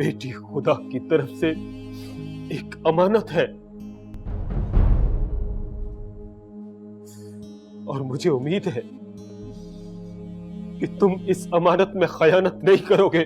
बेटी खुदा की तरफ से एक अमानत है और मुझे उम्मीद है कि तुम इस अमानत में खयानत नहीं करोगे।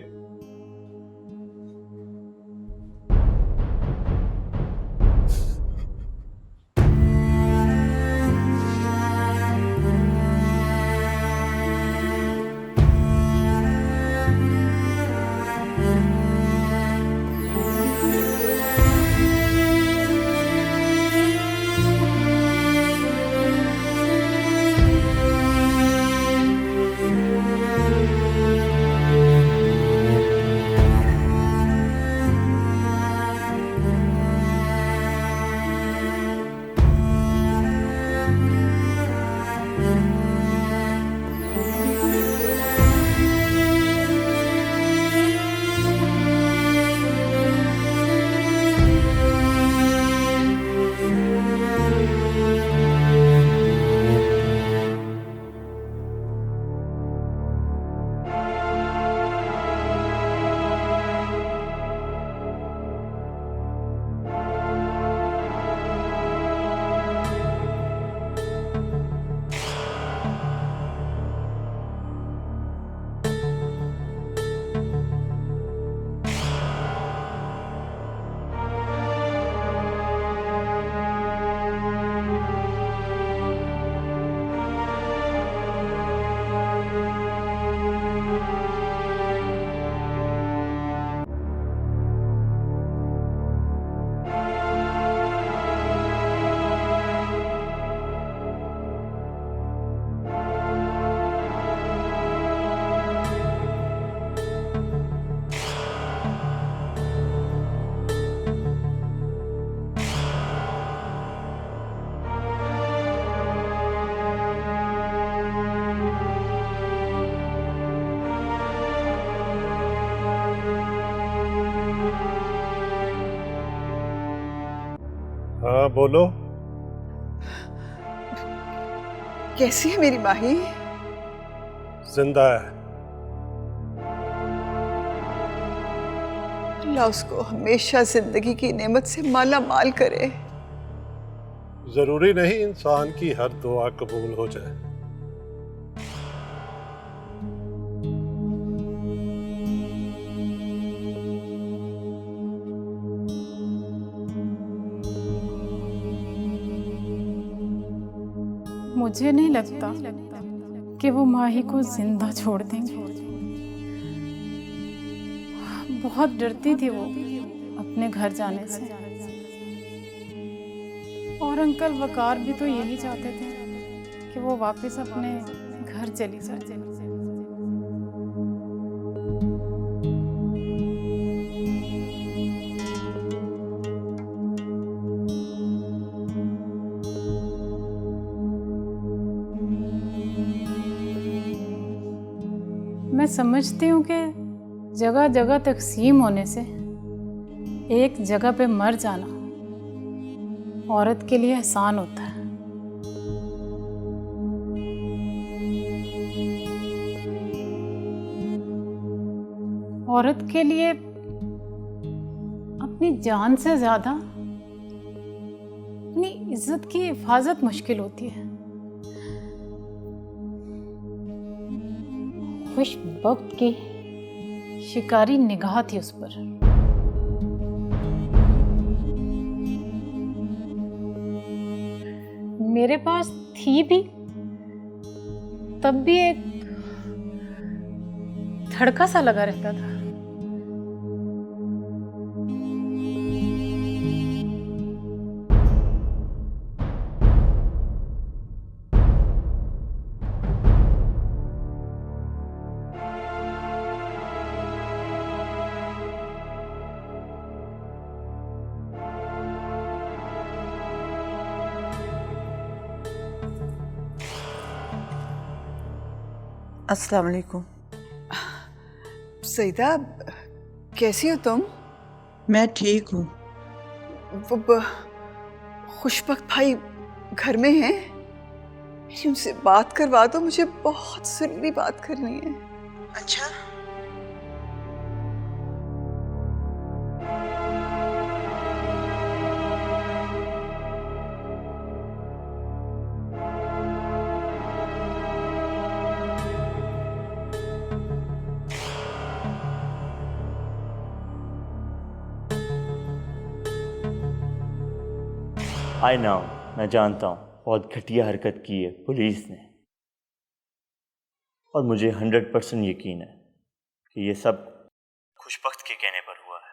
हाँ बोलो। कैसी है मेरी माही? जिंदा है। अल्लाह उसको हमेशा जिंदगी की नेमत से माला माल करे। जरूरी नहीं इंसान की हर दुआ कबूल हो जाए। मुझे नहीं लगता कि वो माही को जिंदा छोड़ देंगे। बहुत डरती थी वो अपने घर जाने से। और अंकल वकार भी तो यही चाहते थे कि वो वापस अपने घर चली जाए। मैं समझती हूँ कि जगह जगह तकसीम होने से एक जगह पे मर जाना औरत के लिए एहसान होता है। औरत के लिए अपनी जान से ज्यादा अपनी इज्जत की हिफाजत मुश्किल होती है। खुशबख्त की शिकारी निगाह थी उस पर। मेरे पास थी भी, तब भी एक धड़का सा लगा रहता था। अस्सलाम वालेकुम। सईदा, कैसी हो तुम? मैं ठीक हूँ। वो खुशबख्त भाई घर में हैं? मेरी उनसे बात करवा दो, मुझे बहुत ज़रूरी बात करनी है। अच्छा, आई नो, मैं जानता हूँ बहुत घटिया हरकत की है पुलिस ने, और मुझे 100% यकीन है कि ये सब खुशबख्त के कहने पर हुआ है।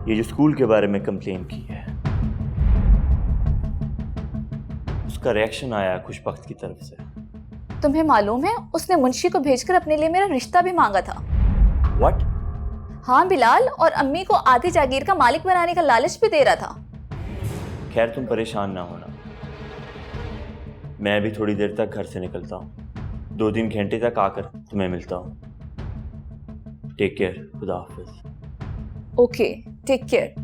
ये जो स्कूल के बारे में कंप्लेन की है, उसका रिएक्शन आया खुशबख्त की तरफ से। तुम्हें मालूम है उसने मुंशी को भेजकर अपने लिए मेरा रिश्ता भी मांगा था। व्हाट? हाँ बिलाल, और अम्मी को आधी जागीर का मालिक बनाने का लालच भी दे रहा था। खैर तुम परेशान ना होना, मैं भी थोड़ी देर तक घर से निकलता हूँ, 2-3 घंटे तक आकर तुम्हें मिलता हूँ। टेक केयर, खुदा हाफिज। Okay, take care.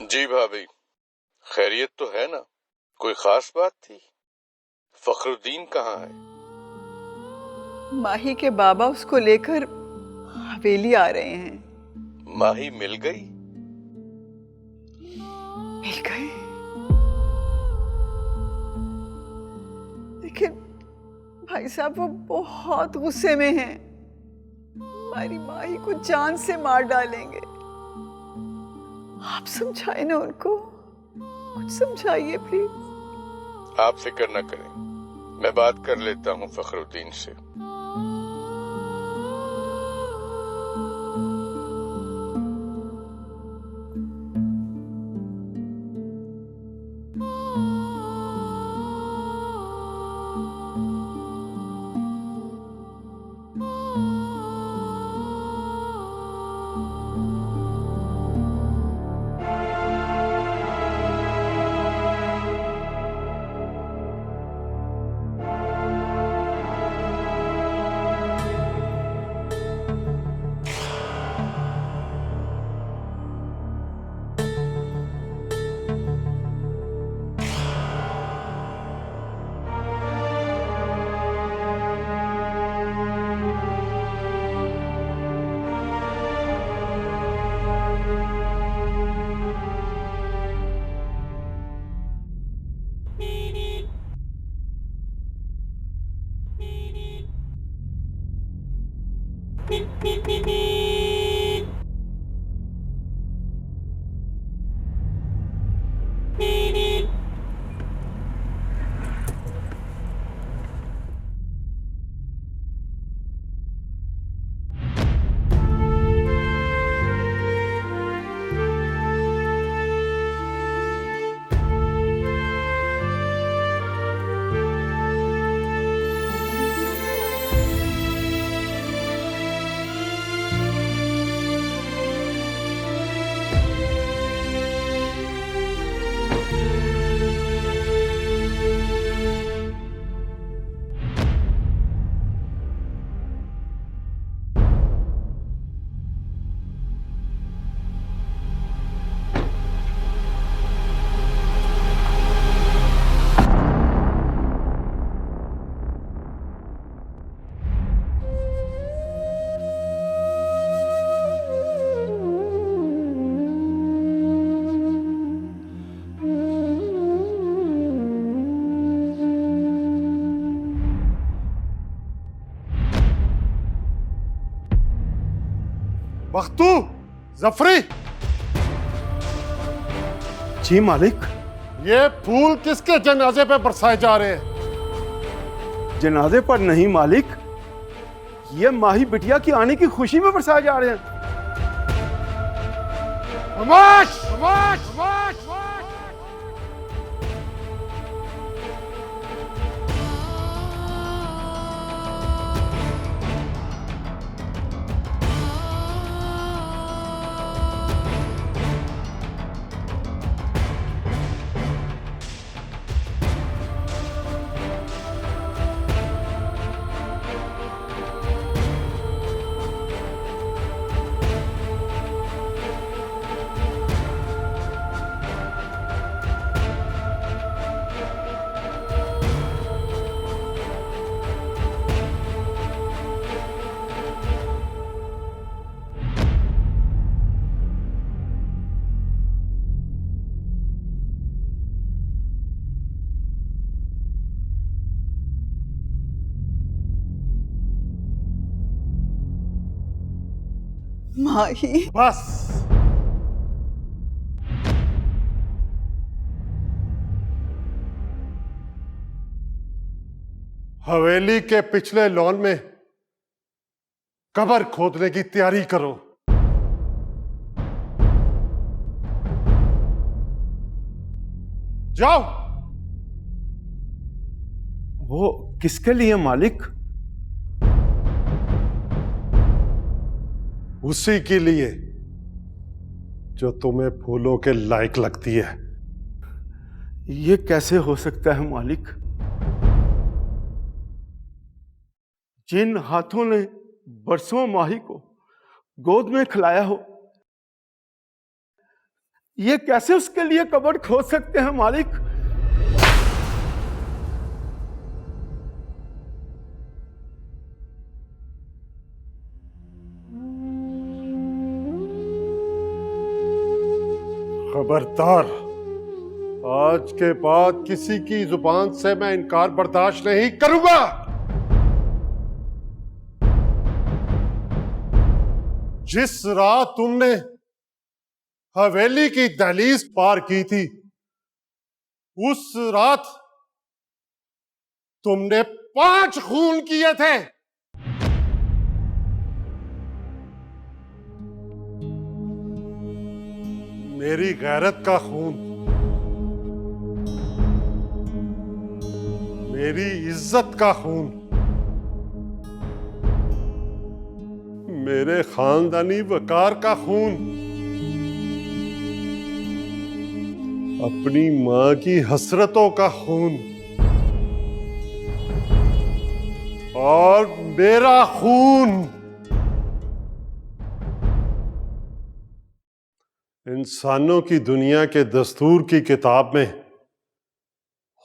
जी भाभी, खैरियत तो है ना? कोई खास बात थी? फखरुद्दीन कहाँ है? माही के बाबा उसको लेकर हवेली आ रहे हैं। माही मिल गई? मिल गए, लेकिन भाई साहब वो बहुत गुस्से में हैं। हमारी माही को जान से मार डालेंगे। आप समझाए ना उनको, कुछ समझाइए प्लीज। आप फिक्र न करें, मैं बात कर लेता हूँ फखरुद्दीन से। बख्तू, जफरी, जी मालिक। ये फूल किसके जनाजे पे बरसाए जा रहे हैं? जनाजे पर नहीं मालिक, ये माही बिटिया की आने की खुशी में बरसाए जा रहे हैं। खामोश, खामोश, खामोश। माही। बस। हवेली के पिछले लॉन में कब्र खोदने की तैयारी करो। जाओ। वो किसके लिए मालिक? उसी के लिए जो तुम्हें फूलों के लायक लगती है। ये कैसे हो सकता है मालिक? जिन हाथों ने बरसों माही को गोद में खिलाया हो, ये कैसे उसके लिए कब्र खोद सकते हैं मालिक? खबरदार, आज के बाद किसी की जुबान से मैं इनकार बर्दाश्त नहीं करूंगा। जिस रात तुमने हवेली की दहलीज पार की थी, उस रात तुमने 5 खून किए थे। मेरी गैरत का खून, मेरी इज्जत का खून, मेरे खानदानी वकार का खून, अपनी मां की हसरतों का खून और मेरा खून इंसानों की दुनिया के दस्तूर की किताब में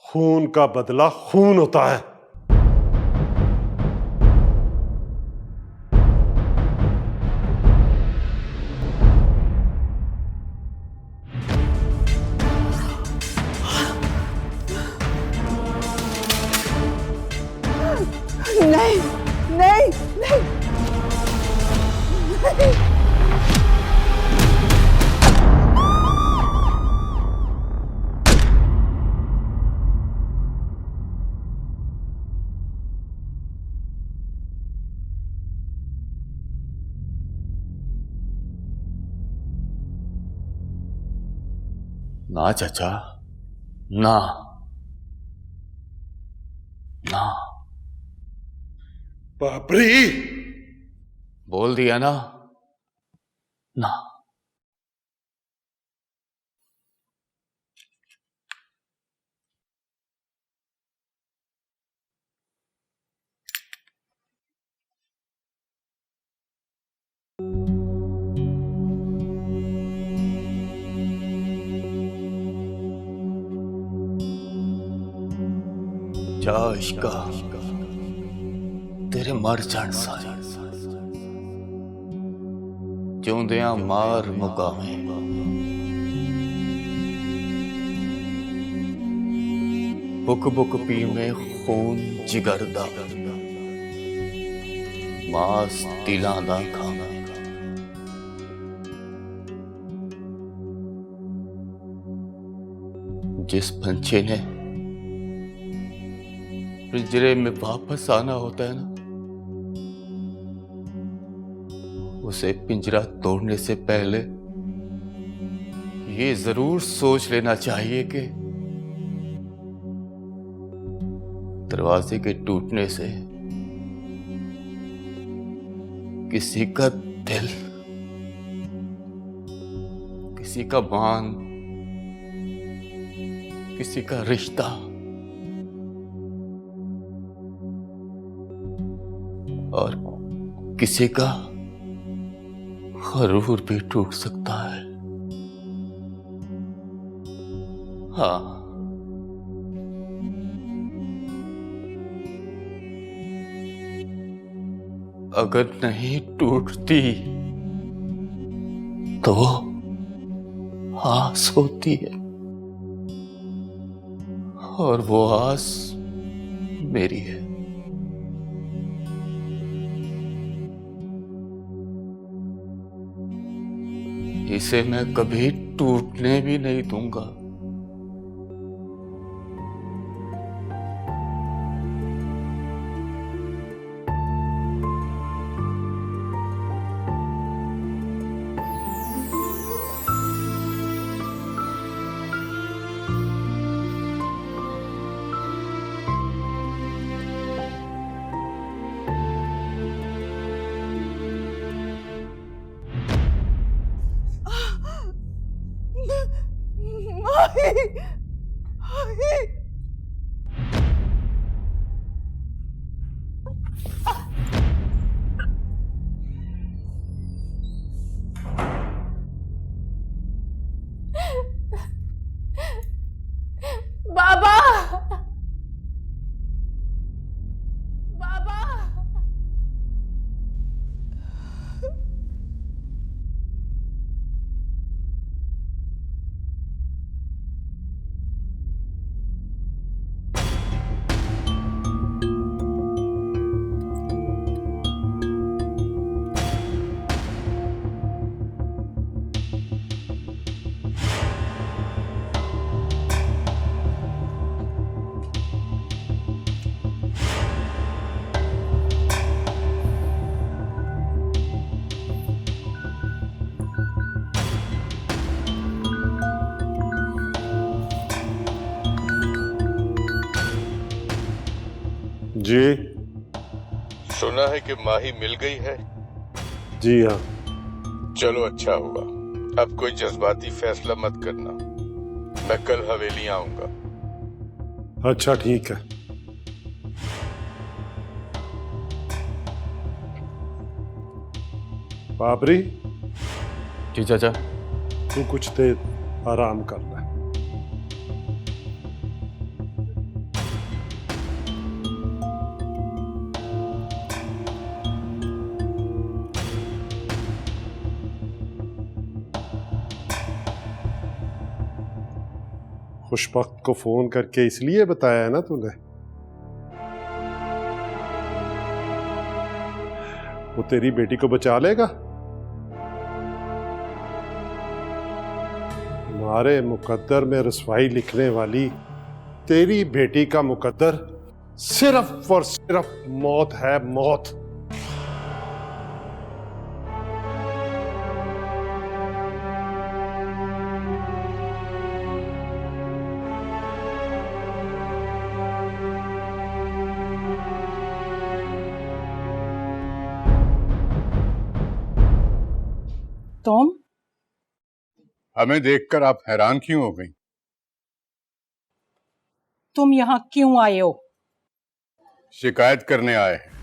खून का बदला खून होता है। नहीं नहीं नहीं, नहीं। ना चाचा, ना ना। बाबरी, बोल दिया ना, ना। जा इश्का तेरे मर जान सारे, जिउंदियां मार मुकावे। बुक बुक पी में खून जिगर दा, मास तिलां दा खाना। जिस पंछी ने पिंजरे में वापस आना होता है ना, उसे पिंजरा तोड़ने से पहले ये जरूर सोच लेना चाहिए कि दरवाजे के टूटने से किसी का दिल, किसी का मान, किसी का रिश्ता और किसी का खरूर भी टूट सकता है। हाँ, अगर नहीं टूटती तो आस होती है, और वो आस मेरी है। इसे मैं कभी टूटने भी नहीं दूंगा। माही, माही। बाबा, बाबा। जी सुना है कि माही मिल गई है। जी हाँ। चलो अच्छा हुआ। अब कोई जज्बाती फैसला मत करना। मैं कल हवेली आऊंगा। अच्छा ठीक है। बाबरी, जी चाचा। तू कुछ देर आराम कर ले। खुशबख्त को फोन करके इसलिए बताया है ना तूने? वो तेरी बेटी को बचा लेगा? हमारे मुकद्दर में रसवाई लिखने वाली तेरी बेटी का मुकद्दर सिर्फ और सिर्फ मौत है, मौत। तुम हमें देखकर आप हैरान क्यों हो गई? तुम यहाँ क्यों आए हो? शिकायत करने आए हैं।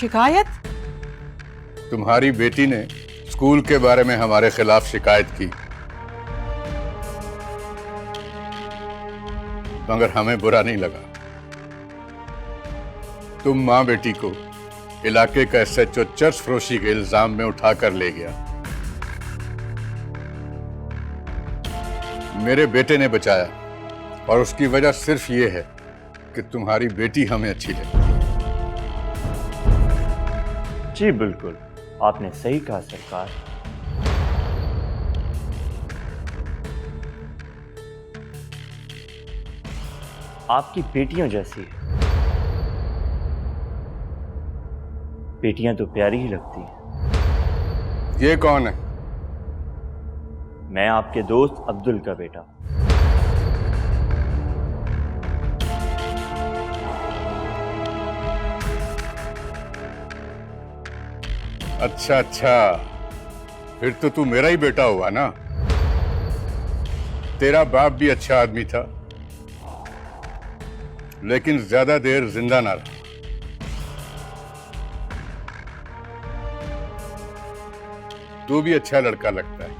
शिकायत? तुम्हारी बेटी ने स्कूल के बारे में हमारे खिलाफ शिकायत की, मगर हमें बुरा नहीं लगा। तुम मां बेटी को इलाके का एसएचओ चर्च फरोशी के इल्जाम में उठाकर ले गया। मेरे बेटे ने बचाया और उसकी वजह सिर्फ ये है कि तुम्हारी बेटी हमें अच्छी लगी। जी बिल्कुल, आपने सही कहा सरकार। आपकी बेटियों जैसी है। बेटियां तो प्यारी ही लगती हैं। ये कौन है? मैं आपके दोस्त अब्दुल का बेटा। अच्छा अच्छा, फिर तो तू मेरा ही बेटा हुआ ना। तेरा बाप भी अच्छा आदमी था, लेकिन ज्यादा देर जिंदा ना रहा। तू भी अच्छा लड़का लगता है।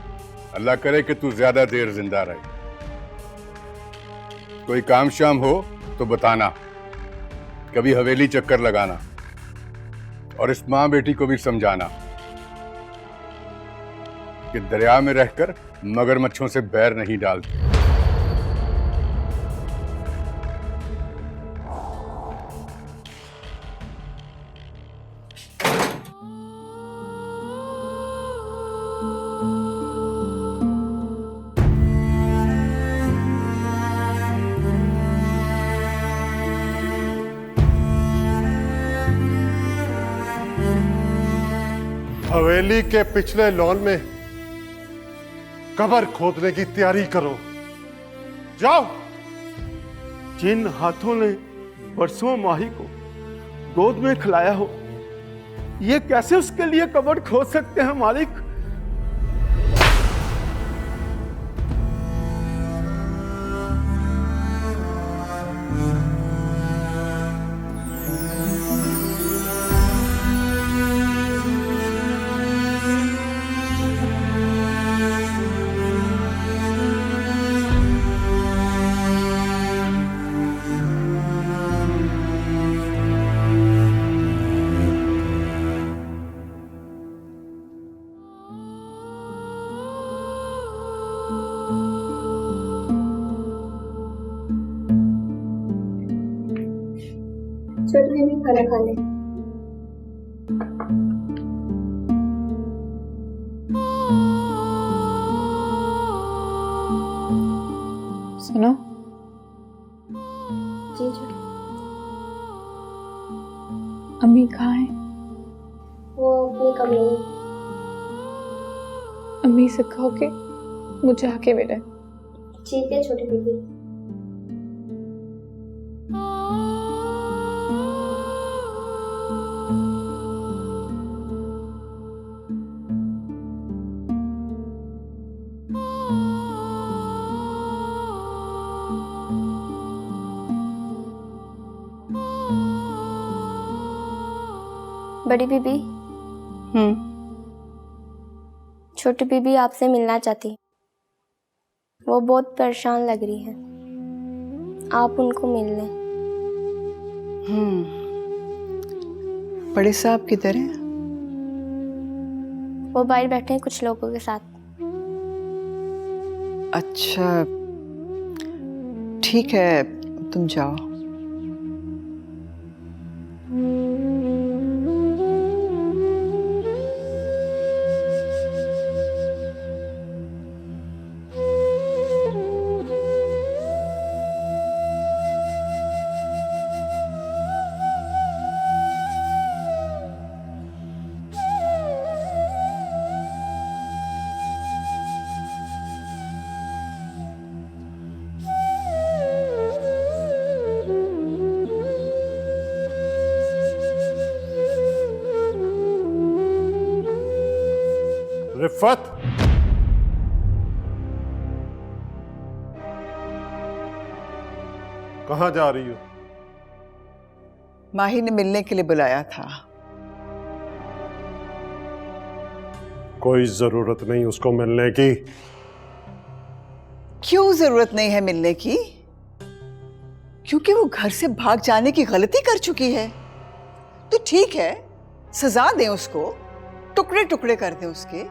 अल्लाह करे कि तू ज्यादा देर जिंदा रहे। कोई काम शाम हो तो बताना, कभी हवेली चक्कर लगाना और इस मां बेटी को भी समझाना। कि दरिया में रहकर मगरमच्छों से बैर नहीं डालते। हवेली के पिछले लॉन में कब्र खोदने की तैयारी करो। जाओ। जिन हाथों ने बरसों माही को गोद में खिलाया हो, ये कैसे उसके लिए कब्र खोद सकते हैं मालिक? चलिए भी खाना खा लें। सुनो, जी जी। अम्मी कहाँ है? वो अपने कमरे में। अम्मी से कहो कि मुझे आके मिले। ठीक है छोटी बीबी। बड़ी बीबी। छोटी बीबी आपसे मिलना चाहती। वो बहुत परेशान लग रही है, आप उनको मिल लें। बड़े साहब किधर हैं? वो बाहर बैठे हैं कुछ लोगों के साथ। अच्छा, ठीक है, तुम जाओ। रिफत, कहां जा रही हो? माही ने मिलने के लिए बुलाया था। कोई जरूरत नहीं उसको मिलने की। क्यों जरूरत नहीं है मिलने की? क्योंकि वो घर से भाग जाने की गलती कर चुकी है। तो ठीक है, सजा दें उसको, टुकड़े टुकड़े कर दें उसके।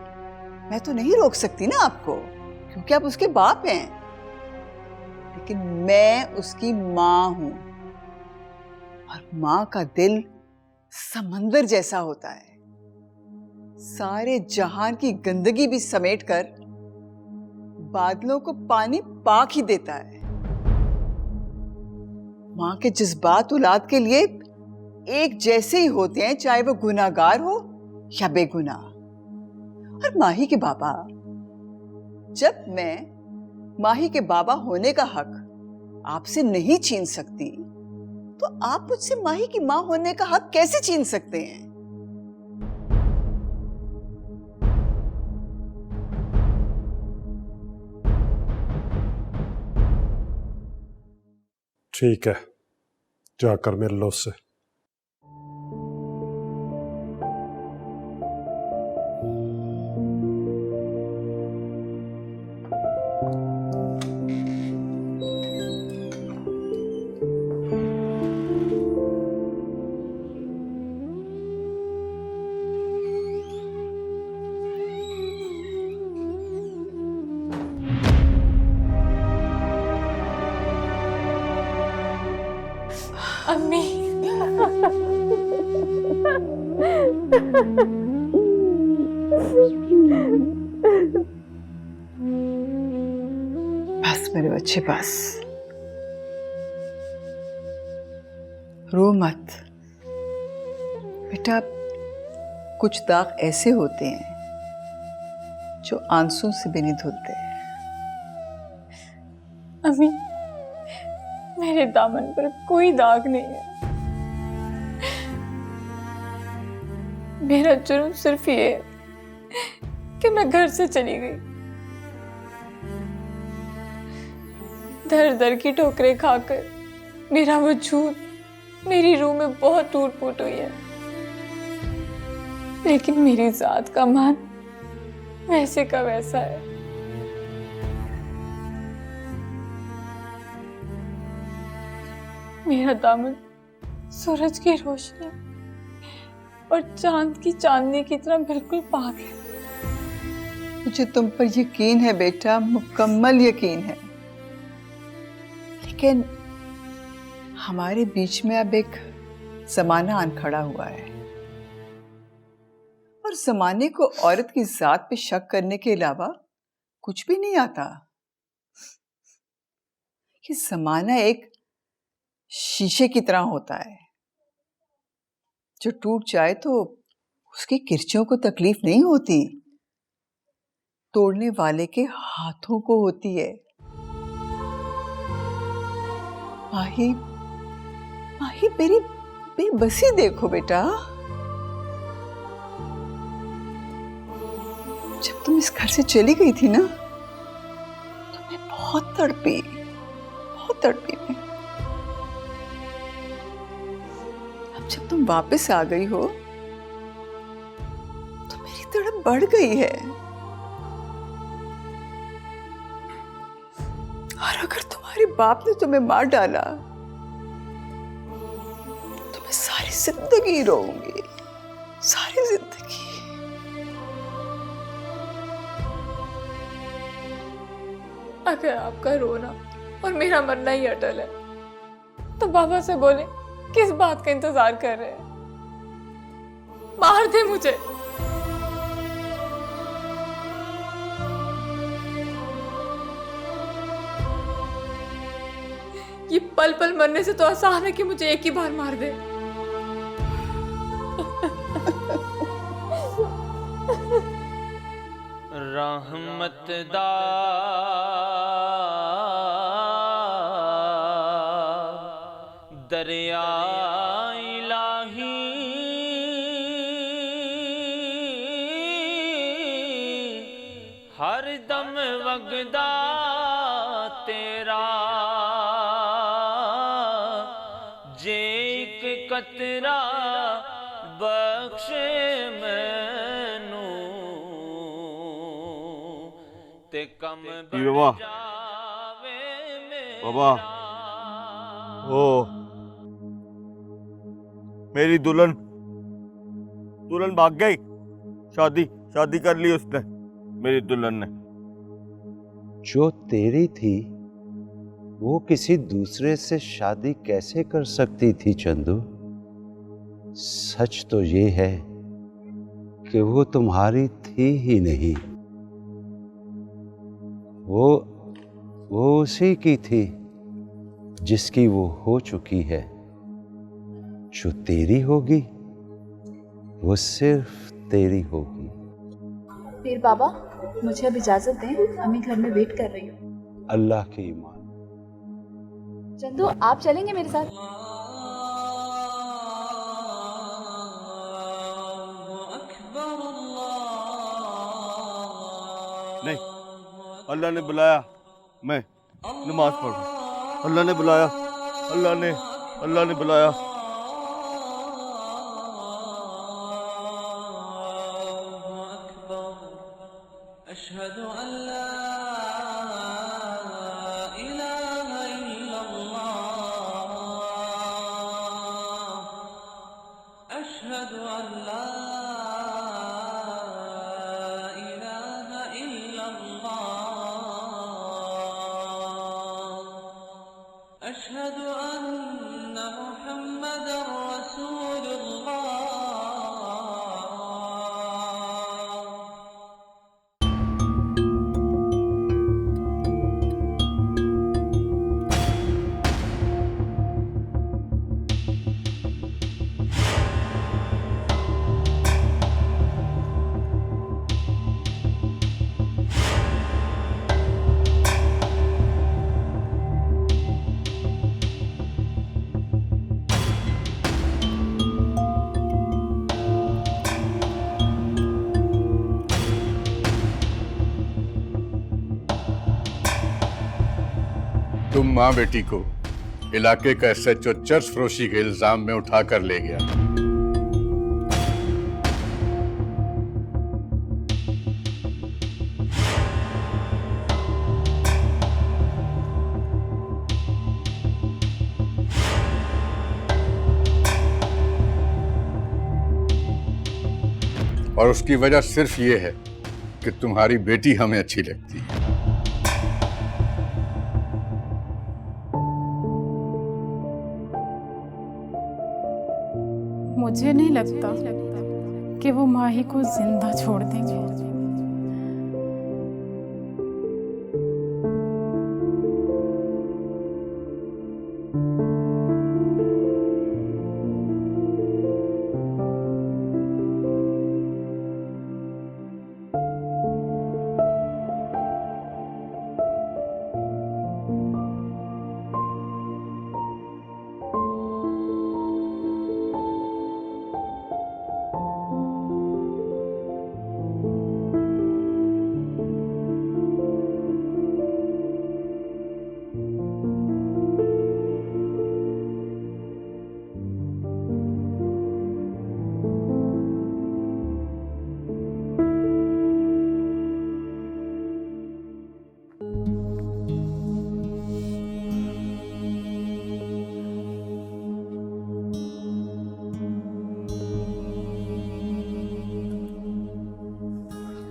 मैं तो नहीं रोक सकती ना आपको, क्योंकि आप उसके बाप हैं। लेकिन मैं उसकी माँ हूं, और माँ का दिल समंदर जैसा होता है। सारे जहान की गंदगी भी समेटकर बादलों को पानी पाक ही देता है। माँ के जज्बात औलाद के लिए एक जैसे ही होते हैं, चाहे वो गुनाहगार हो या बेगुनाह। और माही के बाबा, जब मैं माही के बाबा होने का हक आपसे नहीं छीन सकती, तो आप मुझसे माही की मां होने का हक कैसे छीन सकते हैं? ठीक है, जाकर मिल लो उससे। अम्मी। बस मेरे बच्चे बस, रो मत बेटा। कुछ दाग ऐसे होते हैं जो आंसू से भी नहीं धुलते। अम्मी, मेरे दामन पर कोई दाग नहीं है। मेरा जुर्म सिर्फ ये है कि मैं घर से चली गई। दर दर की ठोकरें खाकर मेरा वजूद, मेरी रूह में बहुत टूट फूट हुई है, लेकिन मेरी जात का मान वैसे का वैसा है। मेरा दामन सूरज की रोशनी और चांद की चांदनी की तरह बिल्कुल पाक है। मुझे तुम पर यकीन है बेटा, मुकम्मल यकीन है, लेकिन हमारे बीच में अब एक जमाना आन खड़ा हुआ है और जमाने को औरत की जात पे शक करने के अलावा कुछ भी नहीं आता। ये जमाना एक शीशे की तरह होता है, जो टूट जाए तो उसकी किरचियों को तकलीफ नहीं होती, तोड़ने वाले के हाथों को होती है। माही, माही मेरी बेबसी देखो बेटा। जब तुम इस घर से चली गई थी ना, तो मैं बहुत तड़पी मैं। अब जब तुम वापस आ गई हो तो मेरी तड़प बढ़ गई है। और अगर तुम्हारे बाप ने तुम्हें मार डाला तो मैं सारी जिंदगी रोऊंगी, सारी जिंदगी। अगर आपका रोना और मेरा मरना ही अटल है तो बाबा से बोले किस बात का इंतजार कर रहे हैं? मार दे मुझे। ये पल पल मरने से तो आसान है कि मुझे एक ही बार मार दे। रहमत दरिया इलाही हर दम वगदा तेरा जे एक कतरा बख्शे मैनू ते कम बाबा, बाबा, ओ मेरी दुल्हन भाग गई। शादी कर ली उसने, मेरी दुल्हन ने। जो तेरी थी वो किसी दूसरे से शादी कैसे कर सकती थी चंदू? सच तो ये है कि वो तुम्हारी थी ही नहीं, वो उसी की थी जिसकी वो हो चुकी है। जो तेरी होगी वो सिर्फ तेरी होगी। फिर बाबा, मुझे अब इजाजत दें, अम्मी घर में वेट कर रही हूँ। अल्लाह की ईमान। चंदू, आप चलेंगे मेरे साथ? नहीं, अल्लाह ने बुलाया, मैं नमाज पढ़ूं। अल्लाह ने बुलाया, अल्लाह ने बुलाया। अशहदु अल्ला इलाहा इल्लल्लाह, अशहदु अल्ला इलाहा इल्लल्लाह, अशहदु अन्ना मुहम्मद तुम माँ बेटी को इलाके का SHO चर्च फरोशी के इल्जाम में उठा कर ले गया। और उसकी वजह सिर्फ ये है कि तुम्हारी बेटी हमें अच्छी लगती है। मुझे नहीं लगता कि वो माही को जिंदा छोड़ देंगे।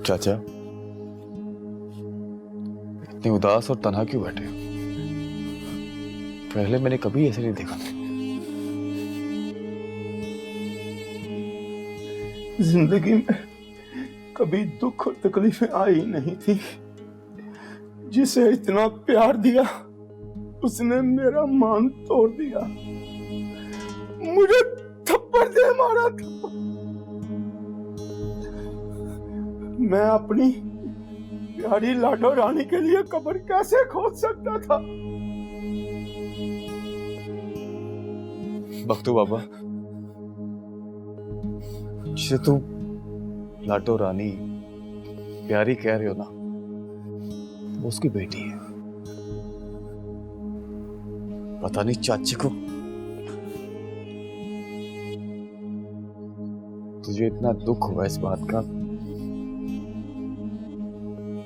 चाचा, इतने उदास और तन्हा क्यों बैठे हो? पहले मैंने कभी ऐसे नहीं देखा। जिंदगी में कभी दुख और तकलीफें आई नहीं थी। जिसे इतना प्यार दिया उसने मेरा मान तोड़ दिया, मुझे थप्पड़ दे मारा था। मैं अपनी प्यारी लाडो रानी के लिए कब्र कैसे खोद सकता था? बख्तू बाबा, जिसे तुम लाडो रानी प्यारी कह रहे हो ना, वो उसकी बेटी है। पता नहीं चाची को तुझे इतना दुख हुआ इस बात का।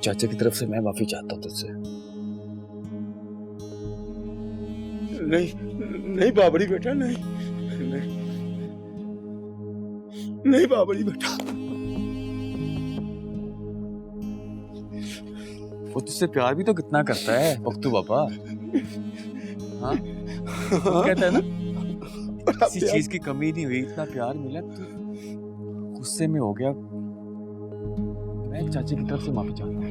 चाचा की तरफ से मैं माफी चाहता हूं तुझसे। नहीं बाबरी बेटा, नहीं नहीं बाबरी बेटा। वो तुझसे प्यार भी तो कितना करता है बख्तू बाबा। हाँ, कहता है ना, किसी चीज की कमी नहीं हुई, इतना प्यार मिला, तो गुस्से में हो गया। मैं चाची की तरफ से माफी चाहता हूँ।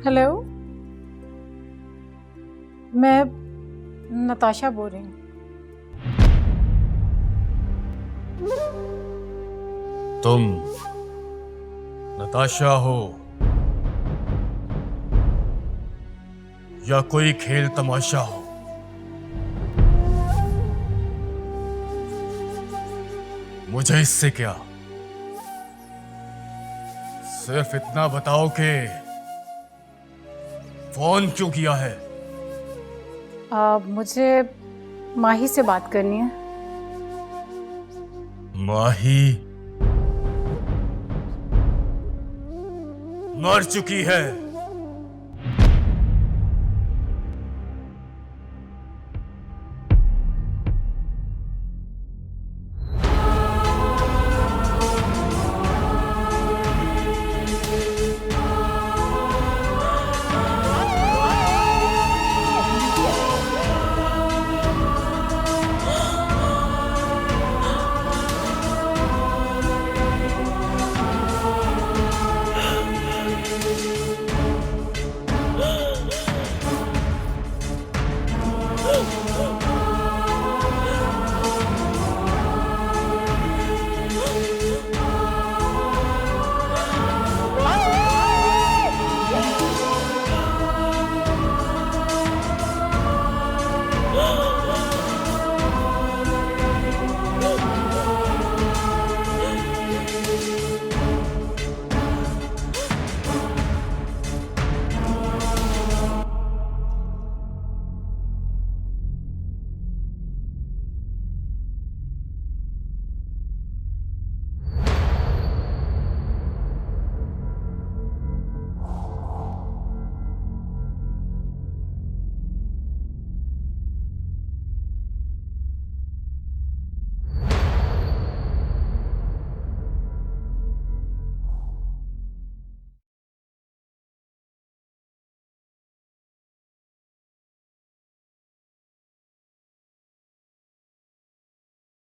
हेलो, मैं नताशा बोल रही हूँ। तुम नताशा हो या कोई खेल तमाशा हो, मुझे इससे क्या। सिर्फ इतना बताओ कि फोन क्यों किया है? मुझे माही से बात करनी है। माही मर चुकी है।